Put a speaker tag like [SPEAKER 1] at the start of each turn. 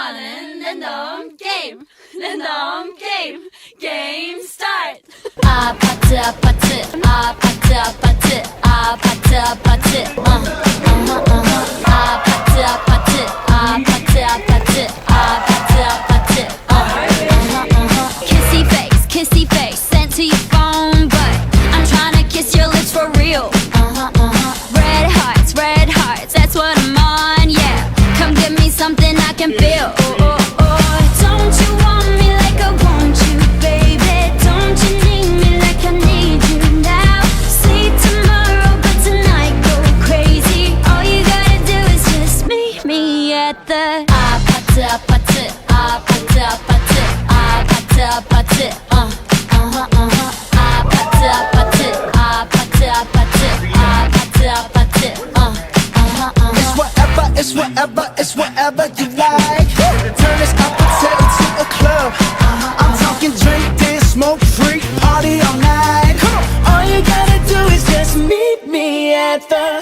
[SPEAKER 1] 하는 랜덤 게임, 랜덤 게임, 게임 스타트.
[SPEAKER 2] 아파트 아파트 아파트 아파트 아파트 아파트 아파트 아파트 아파트 아파트 아파트 아파트 kissy face sent to your phone but I'm tryna kiss your lips for real. Red hearts, that's what I'm on, yeah. Come give me something I can feel. Don't you want me like I want you, baby? Don't you need me like I need you now? Sleep tomorrow, but tonight go crazy. All you gotta do is just meet me at the 아파트 아파트 아파트 아파트 아파트 아파트 아파트 아파트 아파트 아파트 아파트
[SPEAKER 3] It's whatever, it's whatever you like. Turn this opposite into a club. I'm talking drink, dance, smoke, freak, party all night. All you gotta do is just meet me at the